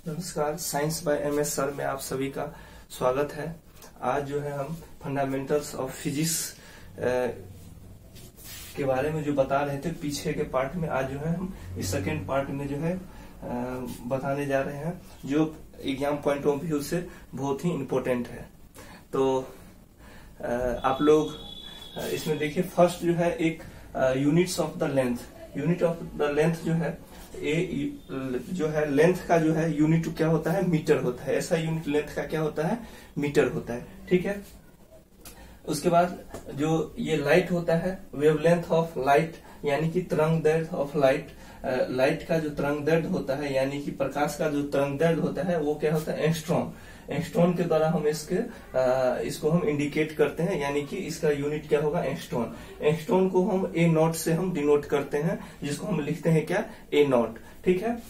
नमस्कार, science by MS sir में आप सभी का स्वागत है। आज जो है हम फंडामेंटल्स ऑफ फिजिक्स के बारे में जो बता रहे थे पीछे के पार्ट में, आज जो है हम इस सेकेंड पार्ट में जो है बताने जा रहे हैं, जो एग्जाम पॉइंट ऑफ व्यू से बहुत ही इम्पोर्टेंट है। तो आप लोग इसमें देखिए, फर्स्ट जो है एक units of the length. Unit of the length जो है जो है लेंथ का जो है यूनिट क्या होता है, मीटर होता है। ऐसा यूनिट लेंथ का क्या होता है, मीटर होता है। ठीक है। उसके बाद जो ये लाइट होता है, वेवलेंथ ऑफ लाइट यानी कि तरंग दैर्ध्य ऑफ लाइट। लाइट का जो तरंग दैर्ध्य होता है यानी कि प्रकाश का जो तरंग दैर्ध्य होता है वो क्या होता है, एंगस्ट्रॉम। एंगस्ट्रॉम के द्वारा हम इसको हम इंडिकेट करते हैं, यानी कि इसका यूनिट क्या होगा, एंगस्ट्रॉन। एंगस्ट्रॉन को हम ए नॉट से हम डिनोट करते हैं, जिसको हम लिखते हैं क्या, ए नॉट। ठीक है।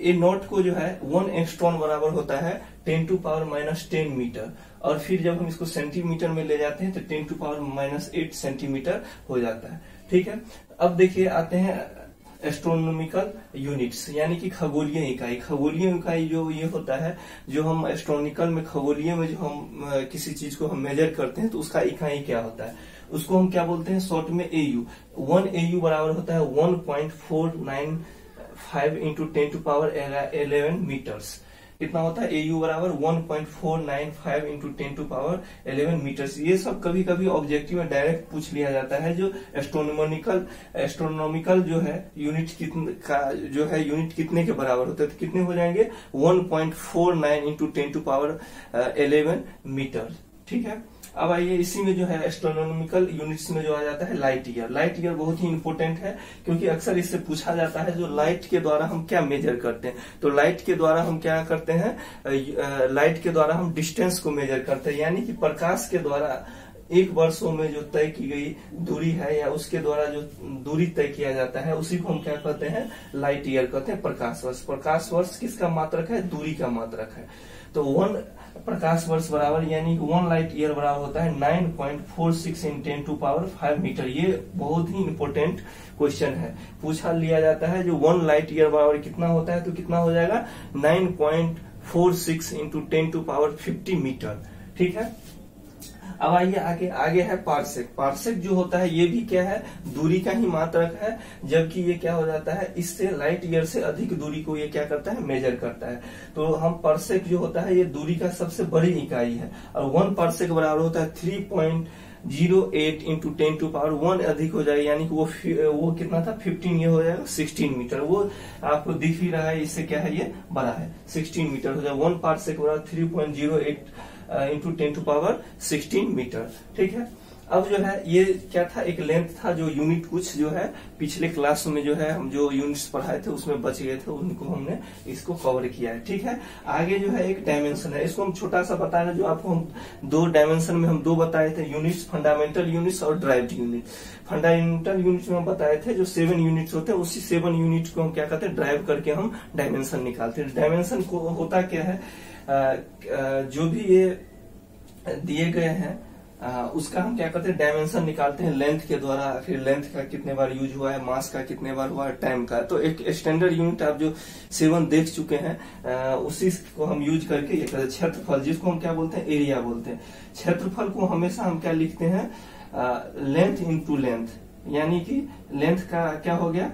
ए नॉट को जो है 1 एंगस्ट्रॉन बराबर होता है 10⁻⁻10 मीटर। और फिर जब हम इसको सेंटीमीटर में ले जाते हैं तो 10⁻⁸ सेंटीमीटर हो जाता है। ठीक है। अब देखिए आते हैं एस्ट्रोनॉमिकल यूनिट्स, यानी कि खगोलीय इकाई। खगोलीय इकाई जो ये होता है, जो हम एस्ट्रोनॉमिकल में, खगोलीय में जो हम किसी चीज को हम मेजर करते हैं तो उसका इकाई क्या होता है, उसको हम क्या बोलते हैं, शॉर्ट में एयू। 1 एयू बराबर होता है 1.495 इंटू 10⁻11 मीटर्स। कितना होता है, एयू बराबर 1.495 इंटू 10⁻11 मीटर्स। ये सब कभी कभी ऑब्जेक्टिव में डायरेक्ट पूछ लिया जाता है। जो एस्ट्रोनॉमिकल जो है यूनिट का जो है यूनिट कितने के बराबर होते हैं, तो कितने हो जाएंगे, 1.49 इंटू 10⁻11 मीटर। ठीक है। अब आइए, इसी में जो है एस्ट्रोनॉमिकल यूनिट्स में जो आ जाता है लाइट ईयर। लाइट ईयर बहुत ही इंपॉर्टेंट है, क्योंकि अक्सर इससे पूछा जाता है जो लाइट के द्वारा हम क्या मेजर करते हैं। तो लाइट के द्वारा हम क्या करते हैं, लाइट के द्वारा हम डिस्टेंस को मेजर करते हैं, यानी कि प्रकाश के द्वारा एक वर्षों में जो तय की गई दूरी है या उसके द्वारा जो दूरी तय किया जाता है उसी को हम क्या कहते हैं, लाइट ईयर कहते हैं, प्रकाश वर्ष। प्रकाश वर्ष किसका मात्रक है, दूरी का मात्रक है। तो 1 प्रकाश वर्ष बराबर, यानी 1 लाइट ईयर बराबर होता है 9.46 × 10⁵ मीटर। ये बहुत ही इंपॉर्टेंट क्वेश्चन है, पूछा लिया जाता है। जो 1 लाइट ईयर बराबर कितना होता है, तो कितना हो जाएगा, 9.46 × 10⁻50 मीटर। ठीक है। अब आइए आगे है पार्सेक। पार्सेक जो होता है ये भी क्या है, दूरी का ही मात्रक है, जबकि ये क्या हो जाता है, इससे लाइट ईयर से अधिक दूरी को ये क्या करता है, मेजर करता है। तो हम पार्सेक जो होता है ये दूरी का सबसे बड़ी इकाई है, और 1 पार्सेक बराबर होता है 3.08 इंटू 10⁻1 अधिक हो जाएगा, यानी कि वो कितना था, 15, ये हो जाएगा 16 मीटर। वो आपको दिख ही रहा है, इससे क्या है, ये बड़ा है, 16 मीटर हो जाएगा। 1 पार्सेक बराबर 3.08 इंटू 10⁻16 मीटर। ठीक है। अब जो है ये क्या था, एक लेंथ था, जो यूनिट कुछ जो है पिछले क्लास में जो है हम जो यूनिट्स पढ़ाए थे उसमें बच गए थे, उनको हमने इसको कवर किया है। ठीक है। आगे जो है एक डायमेंशन है, इसको हम छोटा सा बता रहे हैं, जो आपको हम 2 डायमेंशन में हम 2 बताए थे यूनिट्स, फंडामेंटल यूनिट्स और ड्राइव्ड यूनिट। फंडामेंटल यूनिट्स में हम बताए थे जो 7 यूनिट्स होते हैं, उसी 7 यूनिट्स को हम क्या कहते हैं, ड्राइव करके हम डायमेंशन निकालते हैं। डायमेंशन को होता क्या है, जो भी ये दिए गए हैं उसका हम क्या करते हैं, डायमेंशन निकालते हैं लेंथ के द्वारा। फिर लेंथ का कितने बार यूज हुआ है, मास का कितने बार हुआ है, टाइम का। तो एक स्टैंडर्ड यूनिट आप जो 7 देख चुके हैं, उसी को हम यूज करके ये करते हैं। क्षेत्रफल, जिसको हम क्या बोलते हैं, एरिया बोलते हैं। क्षेत्रफल को हमेशा हम क्या लिखते हैं, लेंथ इंटू लेंथ, यानी कि लेंथ का क्या हो गया,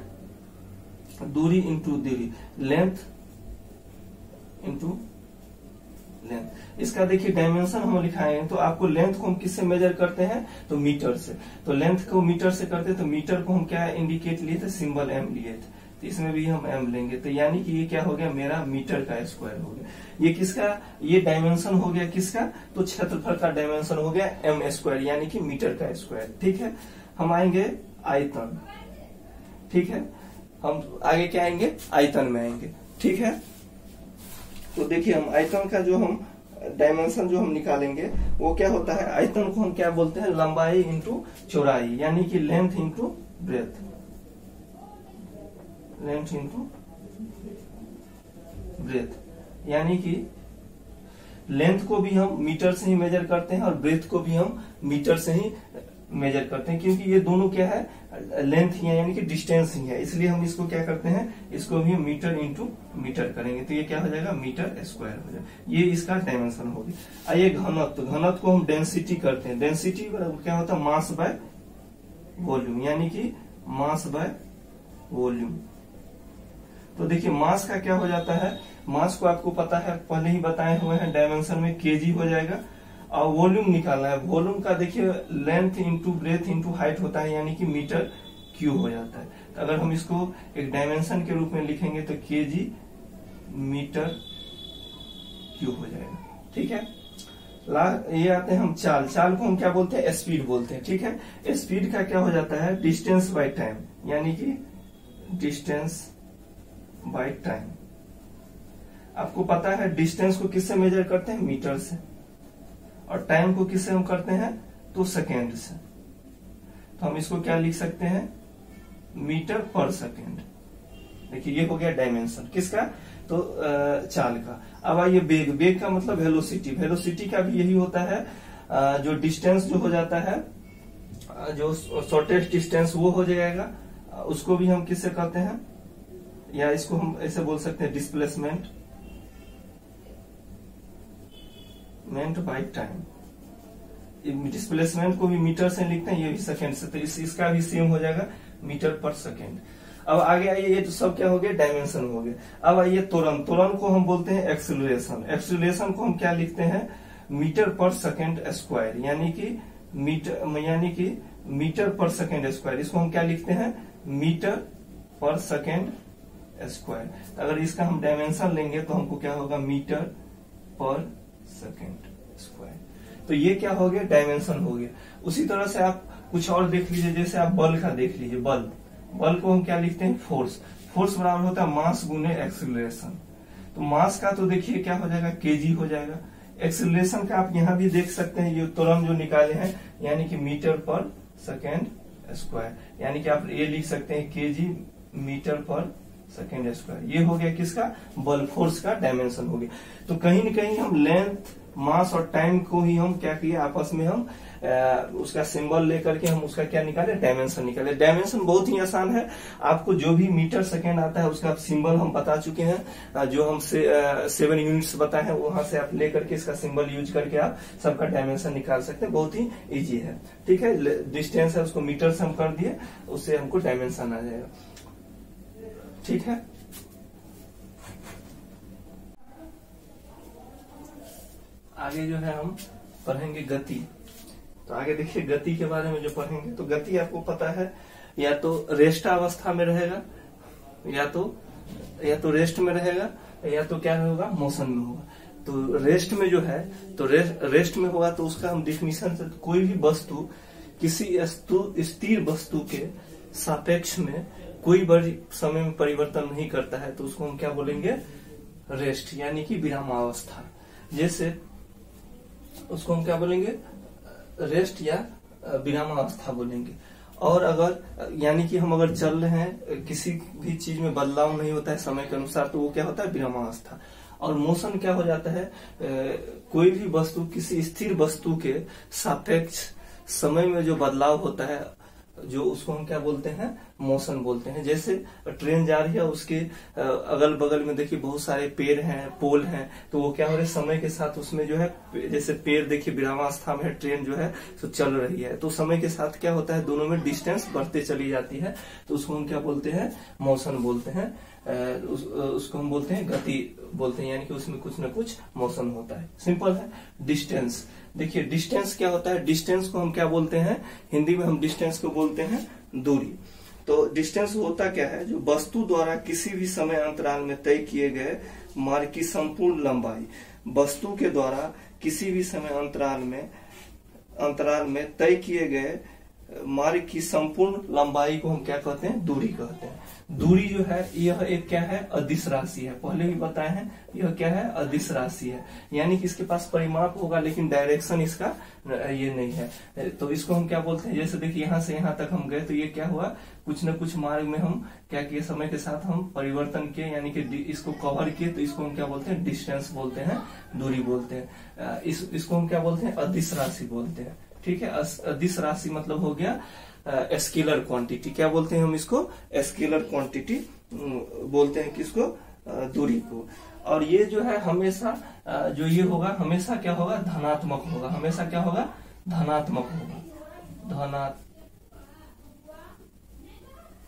दूरी इंटू दूरी, लेंथ इंटू लेंथ। इसका देखिए डायमेंशन हम लिखाएंगे, तो आपको लेंथ को हम किससे मेजर करते हैं, तो मीटर से। तो लेंथ को मीटर से करते हैं, तो मीटर को हम क्या इंडिकेट लिए थे, सिंबल m लिए थे, तो इसमें भी हम m लेंगे। तो यानी कि ये क्या हो गया, मेरा मीटर का स्क्वायर हो गया। ये किसका, ये डायमेंशन हो गया किसका, तो क्षेत्रफल का डायमेंशन हो गया m², यानी कि मीटर का स्क्वायर। ठीक है। हम आएंगे आयतन। ठीक है। हम आगे क्या आएंगे, आयतन में आएंगे। ठीक है। तो देखिए, हम आयतन का जो हम डायमेंशन जो हम निकालेंगे वो क्या होता है, आयतन को हम क्या बोलते हैं, लंबाई इंटू चौड़ाई, यानी कि length into breadth. Length into breadth, यानी कि लेंथ को भी हम मीटर से ही मेजर करते हैं और ब्रेथ को भी हम मीटर से ही मेजर करते हैं, क्योंकि ये दोनों क्या है, लेंथ ही है यानी कि डिस्टेंस ही है, इसलिए हम इसको क्या करते हैं, इसको भी मीटर इंटू मीटर करेंगे तो ये क्या हो जाएगा, मीटर स्क्वायर हो जाएगा। ये इसका डायमेंशन होगी। आइए घनत्व, घनत्व को हम डेंसिटी करते हैं। डेंसिटी क्या होता है, मास बाय वॉल्यूम, यानी कि मास बाय वॉल्यूम। तो देखिए मास का क्या हो जाता है, मास को आपको पता है, पहले ही बताए हुए हैं, डायमेंशन में केजी हो जाएगा। और वॉल्यूम निकालना है, वॉल्यूम का देखिए length into breadth into height होता है, यानी कि मीटर क्यूब हो जाता है। तो अगर हम इसको एक डायमेंशन के रूप में लिखेंगे तो केजी मीटर क्यूब हो जाएगा। ठीक है, ये आते हैं हम चाल। चाल को हम क्या बोलते हैं, स्पीड बोलते हैं। ठीक है, स्पीड का क्या हो जाता है, डिस्टेंस बाय टाइम, यानी कि डिस्टेंस बाय टाइम। आपको पता है डिस्टेंस को किससे मेजर करते हैं, मीटर से, और टाइम को किससे हम करते हैं, तो सेकेंड से। तो हम इसको क्या लिख सकते हैं, मीटर पर सेकेंड। देखिए ये हो गया डायमेंशन किसका, तो चाल का। अब आइए बेग। बेग का मतलब वेलोसिटी। वेलोसिटी का भी यही होता है, जो डिस्टेंस जो हो जाता है, जो शॉर्टेस्ट डिस्टेंस वो हो जाएगा, उसको भी हम किससे कहते हैं, या इसको हम ऐसे बोल सकते हैं डिस्प्लेसमेंट बाय टाइम। डिस्प्लेसमेंट को भी मीटर से लिखते हैं, ये भी सेकेंड से, तो इसका भी सेम हो जाएगा, मीटर पर सेकेंड। अब आगे आइए, ये तो सब क्या हो गया, डायमेंशन हो गया। अब आइए त्वरण। त्वरण को हम बोलते हैं एक्सीलरेशन। एक्सीलरेशन को हम क्या लिखते हैं, मीटर पर सेकेंड स्क्वायर, यानी कि मीटर पर सेकेंड स्क्वायर। इसको हम क्या लिखते हैं, मीटर पर सेकेंड स्क्वायर। अगर इसका हम डायमेंशन लेंगे तो हमको क्या होगा, मीटर पर सेकेंड स्क्वायर। तो ये क्या हो गया, डायमेंशन हो गया। उसी तरह से आप कुछ और देख लीजिए, जैसे आप बल का देख लीजिए। बल को हम क्या लिखते हैं, फोर्स। फोर्स बराबर होता है मास गुने एक्सीलरेशन। तो मास का तो देखिए क्या हो जाएगा, केजी हो जाएगा। एक्सीलरेशन का आप यहाँ भी देख सकते हैं, ये त्वरण जो निकाले हैं, यानी कि मीटर पर सेकेंड स्क्वायर, यानी कि आप ये लिख सकते हैं केजी मीटर पर सेकेंड स्क्वायर। ये हो गया किसका, बल, फोर्स का डायमेंशन हो गया। तो कहीं न कहीं हम लेंथ, मास और टाइम को ही हम क्या किए, आपस में हम उसका सिंबल लेकर के हम उसका क्या निकाले, डायमेंशन निकाले। डायमेंशन बहुत ही आसान है, आपको जो भी मीटर सेकेंड आता है उसका सिंबल हम बता चुके हैं, जो हम 7 यूनिट्स बताए हैं, वहां से आप लेकर के इसका सिंबल यूज करके आप सबका डायमेंशन निकाल सकते हैं। बहुत ही इजी है। ठीक है, डिस्टेंस है उसको मीटर से हम कर दिए, उससे हमको डायमेंशन आ जाएगा। ठीक है, आगे जो है हम पढ़ेंगे गति। तो आगे देखिए गति के बारे में जो पढ़ेंगे, तो गति आपको पता है, या तो रेस्ट अवस्था में रहेगा, या तो रेस्ट में रहेगा, या तो क्या होगा, मोशन में होगा। तो रेस्ट में जो है, तो रेस्ट में होगा तो उसका हम डिफिनीशन से, कोई भी वस्तु किसी स्थिर वस्तु के सापेक्ष में कोई बड़ी समय में परिवर्तन नहीं करता है, तो उसको हम क्या बोलेंगे, रेस्ट, यानी कि विरामावस्था। जैसे उसको हम क्या बोलेंगे, रेस्ट या विरामावस्था बोलेंगे। और अगर यानी कि हम अगर चल रहे हैं, किसी भी चीज में बदलाव नहीं होता है समय के अनुसार, तो वो क्या होता है, विरामावस्था। और मोशन क्या हो जाता है, कोई भी वस्तु किसी स्थिर वस्तु के सापेक्ष समय में जो बदलाव होता है, जो उसको हम क्या बोलते हैं, मोशन बोलते हैं। जैसे ट्रेन जा रही है, उसके अगल बगल में देखिए बहुत सारे पेड़ हैं, पोल हैं, तो वो क्या हो रहे हैं, समय के साथ उसमें जो है, जैसे पेड़ देखिए विरामावस्था में है, ट्रेन जो है तो चल रही है, तो समय के साथ क्या होता है, दोनों में डिस्टेंस बढ़ते चली जाती है, तो उसको हम क्या बोलते हैं, मोशन बोलते हैं। उसको हम बोलते हैं गति बोलते हैं, यानी कि उसमें कुछ न कुछ मोशन होता है। सिंपल है। डिस्टेंस, देखिए डिस्टेंस क्या होता है, डिस्टेंस को हम क्या बोलते हैं, हिंदी में हम डिस्टेंस को बोलते हैं दूरी। तो डिस्टेंस होता क्या है, जो वस्तु द्वारा किसी भी समय अंतराल में तय किए गए मार्ग की संपूर्ण लंबाई, वस्तु के द्वारा किसी भी समय अंतराल में तय किए गए मार्ग की संपूर्ण लंबाई को हम क्या कहते हैं, दूरी कहते हैं। दूरी जो है यह एक क्या है, अदिश राशि है, पहले भी बताए हैं, यह क्या है, अदिश राशि है, यानी कि इसके पास परिमाप होगा लेकिन डायरेक्शन इसका ये नहीं है। तो इसको हम क्या बोलते हैं, जैसे देखिए यहाँ से यहाँ तक हम गए, तो ये क्या हुआ, कुछ न कुछ मार्ग में हम क्या किए, समय के साथ हम परिवर्तन किए, यानी कि इसको कवर किए, तो इसको हम क्या बोलते हैं, डिस्टेंस बोलते हैं, दूरी बोलते हैं। इसको हम क्या बोलते हैं, अदिश राशि बोलते हैं। ठीक है, अदिश राशि मतलब हो गया स्केलर क्वांटिटी। क्या बोलते हैं हम इसको? स्केलर क्वांटिटी बोलते हैं किसको? दूरी को। और ये जो है हमेशा जो ये होगा हमेशा क्या होगा? धनात्मक होगा। हमेशा क्या होगा? धनात्मक होगा।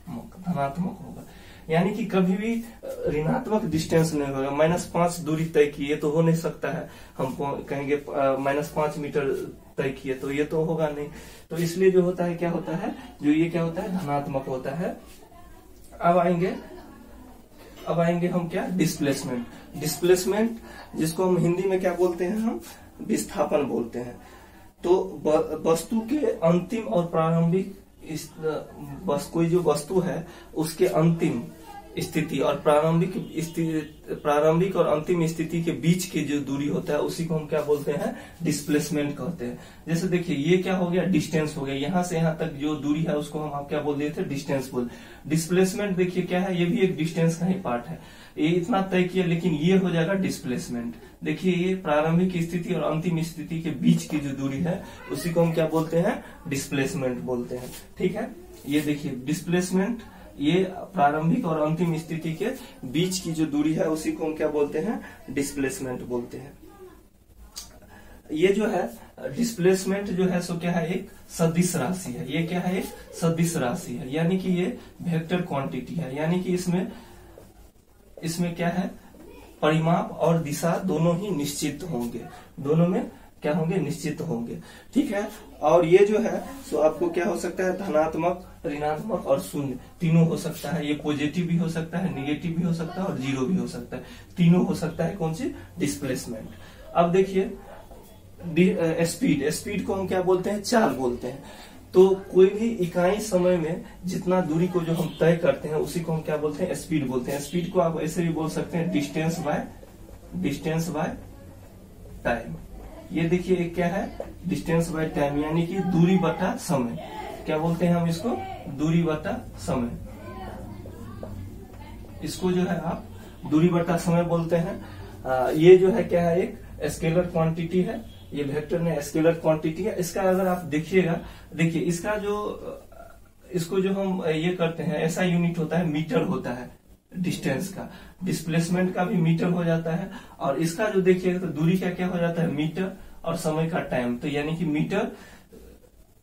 धनात्मक होगा, यानी कि कभी भी ऋणात्मक डिस्टेंस नहीं होगा। -5 दूरी तय किए तो हो नहीं सकता है, हम कहेंगे -5 मीटर तय किए तो ये तो होगा नहीं। तो इसलिए जो होता है क्या होता है? जो ये क्या होता है? धनात्मक होता है। अब आएंगे हम क्या? डिस्प्लेसमेंट। डिस्प्लेसमेंट जिसको हम हिंदी में क्या बोलते हैं? हम विस्थापन बोलते हैं। तो वस्तु के अंतिम और प्रारंभिक कोई जो वस्तु है उसके अंतिम स्थिति और प्रारंभिक और अंतिम स्थिति के बीच की जो दूरी होता है उसी को हम क्या बोलते हैं? डिस्प्लेसमेंट कहते हैं। जैसे देखिए ये क्या हो गया? डिस्टेंस हो गया। यहाँ से यहाँ तक जो दूरी है उसको हम आप क्या बोल दिए थे? डिस्टेंस बोल। डिस्प्लेसमेंट देखिए क्या है? ये भी एक डिस्टेंस का ही पार्ट है। ये इतना तय किया, लेकिन ये हो जाएगा डिस्प्लेसमेंट। देखिए ये प्रारंभिक स्थिति और अंतिम स्थिति के बीच की जो दूरी है उसी को हम क्या बोलते हैं? डिस्प्लेसमेंट बोलते हैं। ठीक है, ये देखिए डिस्प्लेसमेंट, ये प्रारंभिक और अंतिम स्थिति के बीच की जो दूरी है उसी को हम क्या बोलते हैं? डिस्प्लेसमेंट बोलते हैं। ये जो है डिस्प्लेसमेंट जो है सो क्या है? एक सदिश राशि है। ये क्या है? एक सदिश राशि है, यानी कि ये वेक्टर क्वांटिटी है। यानी कि इसमें क्या है? परिमाप और दिशा दोनों ही निश्चित होंगे। दोनों में क्या होंगे? निश्चित होंगे। ठीक है, और ये जो है सो आपको क्या हो सकता है? धनात्मक, ऋणात्मक और शून्य तीनों हो सकता है। ये पॉजिटिव भी हो सकता है, निगेटिव भी हो सकता है और जीरो भी हो सकता है। तीनों हो सकता है। कौन सी? डिस्प्लेसमेंट। अब देखिए स्पीड को हम क्या बोलते हैं? चाल बोलते हैं। तो कोई भी इकाई समय में जितना दूरी को जो हम तय करते हैं उसी को हम क्या बोलते हैं? स्पीड बोलते हैं। स्पीड को आप ऐसे भी बोल सकते हैं डिस्टेंस बाय टाइम। ये देखिए एक क्या है? डिस्टेंस बाय टाइम, यानी कि दूरी बटा समय। क्या बोलते हैं हम इसको? दूरी बटा समय। इसको जो है आप दूरी बटा समय बोलते हैं। ये जो है क्या है? एक स्केलर क्वांटिटी है। ये वेक्टर में स्केलर क्वांटिटी है। इसका अगर आप देखिएगा, देखिए इसका इसको जो हम ये करते हैं ऐसा यूनिट होता है, मीटर होता है डिस्टेंस का। डिस्प्लेसमेंट का भी मीटर हो जाता है। और इसका जो देखिएगा तो दूरी का क्या हो जाता है? मीटर, और समय का टाइम। तो यानी कि मीटर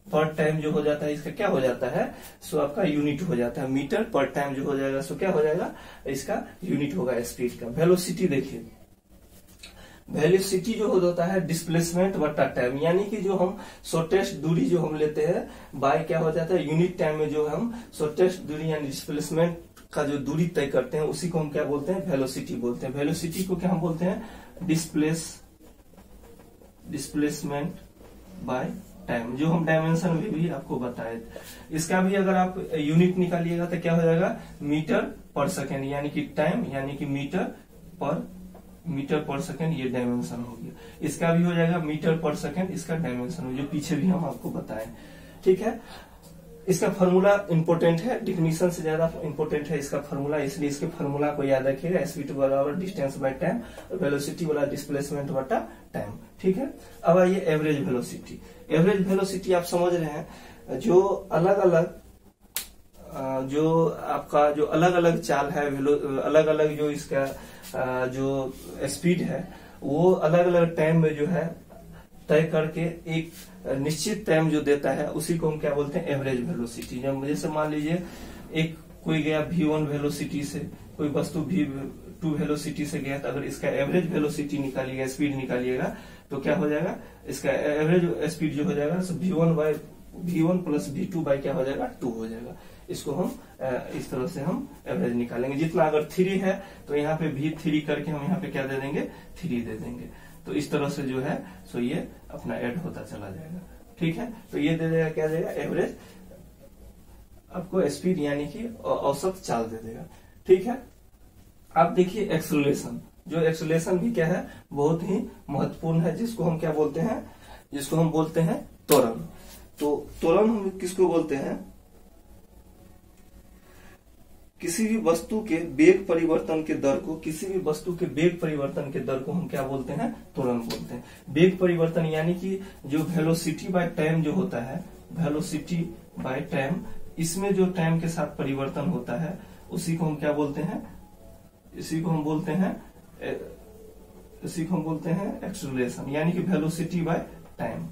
पर टाइम जो हो जाता है इसका क्या हो जाता है? सो आपका यूनिट हो जाता है। मीटर पर टाइम जो हो जाएगा सो क्या हो जाएगा? इसका यूनिट होगा स्पीड का। वेलोसिटी देखिए, वेलोसिटी जो होता है डिस्प्लेसमेंट बटा टाइम, यानी कि जो हम शॉर्टेस्ट दूरी जो हम लेते हैं बाय क्या हो जाता है? यूनिट टाइम में जो हम शॉर्टेस्ट दूरी यानी डिस्प्लेसमेंट का जो दूरी तय करते हैं उसी को हम क्या बोलते हैं? वेलोसिटी बोलते हैं। वेलोसिटी को क्या हम बोलते हैं? डिस्प्लेसमेंट बाय टाइम, जो हम डायमेंशन में भी आपको बताए थे। इसका भी अगर आप यूनिट निकालिएगा तो क्या हो जाएगा? मीटर पर सेकेंड, यानी कि टाइम यानी कि मीटर पर सेकेंड, ये डायमेंशन हो गया। इसका भी हो जाएगा मीटर पर सेकेंड, इसका डायमेंशन हो, जो पीछे भी हम आपको बताएं। ठीक है, इसका फॉर्मूला इंपोर्टेंट है, डिफिनीशन से ज्यादा इंपोर्टेंट है इसका फॉर्मूला, इसलिए इसके फॉर्मूला को याद रखिएगा। स्पीड बराबर डिस्टेंस बाय टाइम, वेलोसिटी वाला डिस्प्लेसमेंट बटा टाइम। ठीक है, अब आइए एवरेज वेलोसिटी। एवरेज वेलोसिटी आप समझ रहे हैं, जो अलग अलग चाल है, अलग अलग जो इसका जो स्पीड है वो अलग अलग टाइम में जो है तय करके एक निश्चित टाइम जो देता है उसी को हम क्या बोलते हैं? Average velocity. जब जैसे मान लीजिए एक कोई गया V1 वेलोसिटी से, कोई वस्तु V2 वेलोसिटी से गया, तो अगर इसका एवरेज वेलोसिटी निकालिएगा, स्पीड निकालिएगा, तो क्या हो जाएगा? इसका एवरेज स्पीड जो हो जाएगा V1 प्लस V2 बाय क्या हो जाएगा? 2 हो जाएगा। इसको हम इस तरह से हम एवरेज निकालेंगे। जितना अगर 3 है तो यहाँ पे V3 करके हम यहाँ पे क्या दे देंगे? 3 दे देंगे। तो इस तरह से जो है सो ये अपना ऐड होता चला जाएगा। ठीक है, तो ये दे देगा क्या देगा? एवरेज आपको स्पीड यानी कि औसत चाल दे देगा। ठीक है, आप देखिए एक्सेलरेशन, जो एक्सेलरेशन भी क्या है? बहुत ही महत्वपूर्ण है, जिसको हम क्या बोलते हैं? जिसको हम बोलते हैं त्वरण। तो त्वरण हम किसको बोलते हैं? किसी भी वस्तु के वेग परिवर्तन के दर को हम क्या बोलते हैं? त्वरण बोलते हैं। वेग परिवर्तन यानी कि जो वेलोसिटी बाय टाइम जो होता है, वेलोसिटी बाय टाइम, इसमें जो टाइम के साथ परिवर्तन होता है उसी को हम क्या बोलते हैं, इसी को हम बोलते हैं एक्सेलरेशन, यानी कि वेलोसिटी बाय टाइम।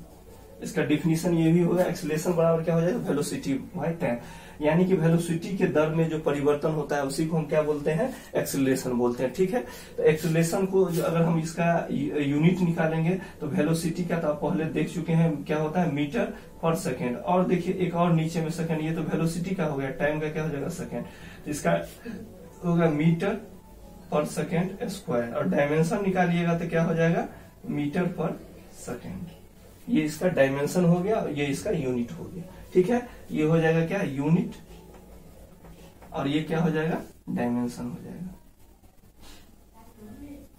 इसका डिफिनीशन ये भी होगा, एक्सेलरेशन बराबर क्या हो जाएगा, वेलोसिटी बाय टाइम, यानी कि वेलोसिटी के दर में जो परिवर्तन होता है उसी को हम क्या बोलते हैं, एक्सेलरेशन बोलते हैं। ठीक है, तो एक्सेलरेशन को अगर हम इसका यूनिट निकालेंगे तो वेलोसिटी का तो आप पहले देख चुके हैं क्या होता है, मीटर पर सेकेंड, और देखिए एक और नीचे में सेकेंड, ये तो वेलोसिटी का हो गया, टाइम का क्या हो जाएगा, सेकेंड, तो इसका होगा मीटर पर सेकेंड स्क्वायर, और डायमेंशन निकालिएगा तो क्या हो जाएगा, मीटर पर सेकेंड। ये इसका डायमेंशन हो गया, ये इसका यूनिट हो गया। ठीक है, ये हो जाएगा क्या, यूनिट, और ये क्या हो जाएगा, डायमेंशन हो जाएगा,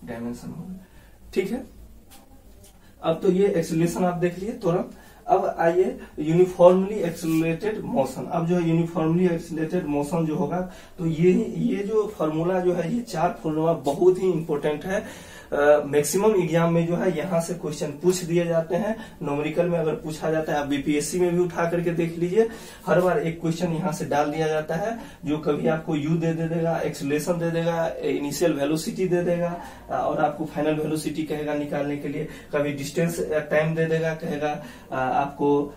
डायमेंशन हो गया। ठीक है, अब तो ये एक्सेलरेशन आप देख लिए तुरंत। अब आइए यूनिफॉर्मली एक्सेलरेटेड मोशन। अब जो है यूनिफॉर्मली एक्सेलरेटेड मोशन जो होगा, तो ये जो फॉर्मूला जो है, ये 4 फॉर्मूला बहुत ही इंपॉर्टेंट है। मैक्सिमम एग्जाम में जो है यहाँ से क्वेश्चन पूछ दिए जाते हैं, न्यूमेरिकल में अगर पूछा जाता है, आप बीपीएससी में भी उठा करके देख लीजिए, हर बार एक क्वेश्चन यहाँ से डाल दिया जाता है, जो कभी आपको यू दे देगा, एक्सेलरेशन दे देगा, इनिशियल वेलोसिटी दे देगा, और आपको फाइनल वेलोसिटी कहेगा निकालने के लिए, कभी डिस्टेंस टाइम दे देगा, कहेगा आपको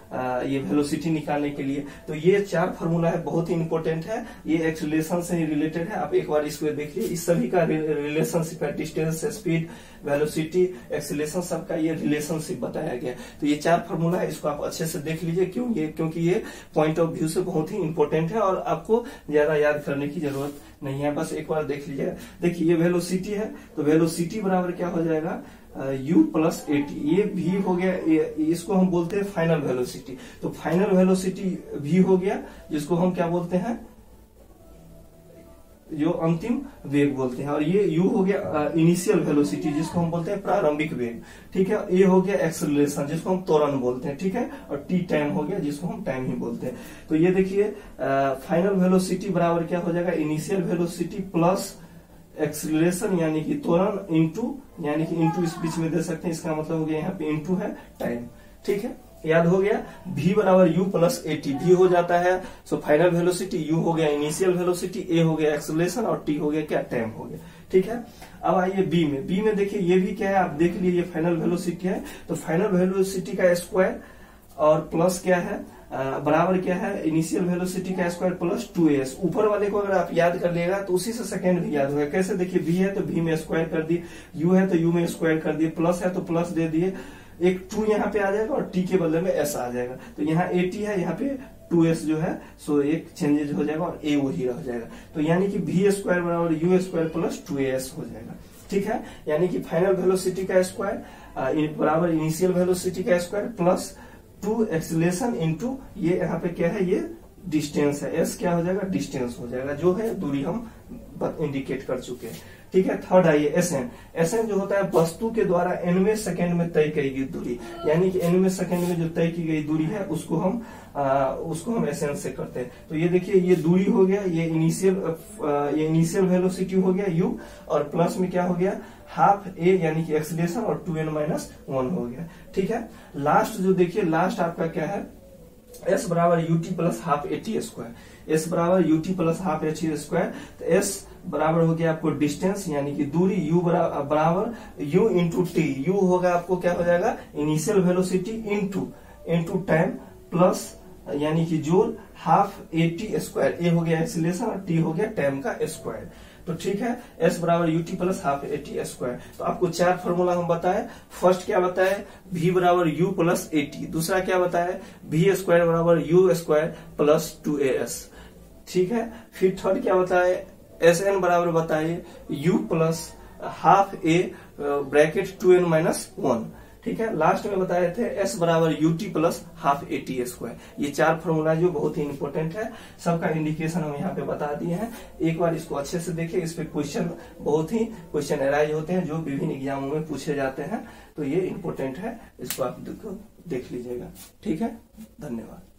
ये वेलोसिटी निकालने के लिए। तो ये 4 फॉर्मूला है, बहुत ही इंपॉर्टेंट है, ये एक्सेलरेशन से ही रिलेटेड है। आप एक बार इसको देखिए, इस सभी का रिलेशनशिप है, डिस्टेंस, स्पीड, वेलोसिटी, एक्सेलरेशन, सबका ये रिलेशनशिप बताया गया। तो ये 4 फॉर्मूला है, इसको आप अच्छे से देख लीजिए, क्योंकि ये पॉइंट ऑफ व्यू से बहुत ही इंपॉर्टेंट है और आपको ज्यादा याद करने की जरूरत नहीं है, बस एक बार देख लीजिएगा। देखिए ये वेलोसिटी है, तो वेलोसिटी बराबर क्या हो जाएगा, u प्लस एटी, ये v हो गया, इसको हम बोलते हैं फाइनल वेलोसिटी। तो फाइनल वेलोसिटी v हो गया, जिसको हम क्या बोलते हैं, जो अंतिम वेग बोलते हैं, और ये u हो गया इनिशियल वेलोसिटी, जिसको हम बोलते हैं प्रारंभिक वेग। ठीक है, ये हो गया एक्सेलरेशन, जिसको हम त्वरण बोलते हैं। ठीक है, और t टाइम हो गया, जिसको हम टाइम ही बोलते हैं। तो ये देखिए फाइनल वेलोसिटी बराबर क्या हो जाएगा, इनिशियल वेलोसिटी प्लस एक्सेलरेशन, यानी कि त्वरण, इंटू, यानी कि इंटू इस बीच में दे सकते हैं, इसका मतलब हो गया यहाँ पे इंटू है टाइम। ठीक है, याद हो गया, v बराबर u प्लस एटी, v हो जाता है, सो फाइनल वेलोसिटी, u हो गया इनिशियल वेलोसिटी, a हो गया एक्सेलरेशन, और t हो गया क्या, टाइम हो गया। ठीक है, अब आइए b में देखिए, ये भी क्या है, आप देख लीजिए, ये फाइनल वेलोसिटी है, तो फाइनल वेलोसिटी का स्क्वायर और प्लस क्या है, बराबर क्या है, इनिशियल वेलोसिटी का स्क्वायर प्लस 2s। ऊपर वाले को अगर आप याद कर लिएगा तो उसी से सेकंड भी याद होगा। कैसे, देखिए v है तो v में स्क्वायर कर दिए, u है तो u में स्क्वायर कर दिए, प्लस है तो प्लस दे दिए, एक 2 यहाँ पे आ जाएगा और t के बदले में s आ जाएगा। तो यहाँ 80 है, यहाँ पे 2s जो है, सो एक चेंजेज हो जाएगा और a वही रह जाएगा। तो यानी कि v स्क्वायर बराबर u स्क्वायर प्लस 2as हो जाएगा। ठीक है, यानी कि फाइनल वेलोसिटी का स्क्वायर बराबर इनिशियल वेलोसिटी का स्क्वायर प्लस 2 एक्सेलरेशन इंटू ये यहाँ पे क्या है, ये डिस्टेंस है, s क्या हो जाएगा, डिस्टेंस हो जाएगा, जो है दूरी हम इंडिकेट कर चुके हैं। ठीक है, थर्ड आइए SN जो होता है वस्तु के द्वारा nवें सेकंड में तय की गई दूरी, यानी कि nवें सेकंड में जो तय की गई दूरी है उसको हम SN से करते हैं। तो ये देखिए, ये दूरी हो गया, ये इनिशियल वेलोसिटी हो गया u, और प्लस में क्या हो गया, हाफ a, यानी कि एक्सेलरेशन, और 2n-1 हो गया। ठीक है, लास्ट जो देखिए, लास्ट आपका क्या है, s बराबर ut plus half eighty square, s बराबर ut plus half eighty square. तो s बराबर हो गया आपको डिस्टेंस, यानी कि दूरी, u बराबर u इंटू टी, u होगा आपको क्या हो जाएगा, initial velocity into time, plus यानी कि जोड़ हाफ एटी स्क्वायर, a हो गया एक्सेलरेशन और t हो गया टाइम का स्क्वायर। तो ठीक है, s बराबर ut plus half eighty square. तो आपको 4 फॉर्मूला हम बताए। फर्स्ट क्या बताए, v बराबर u प्लस एटी, दूसरा क्या बताए, v स्क्वायर बराबर u स्क्वायर प्लस 2as। ठीक है, फिर थर्ड क्या बताए, SN बराबर बताइए u plus half a bracket 2n-1। ठीक है, लास्ट में बताए थे s बराबर ut plus half eighty square. ये 4 फॉर्मूला जो बहुत ही इंपॉर्टेंट है, सबका इंडिकेशन हम यहाँ पे बता दिए हैं। एक बार इसको अच्छे से देखिए, इस पे क्वेश्चन अराइज होते हैं जो विभिन्न एग्जामों में पूछे जाते हैं। तो ये इंपॉर्टेंट है, इसको आप देख लीजिएगा। ठीक है, धन्यवाद।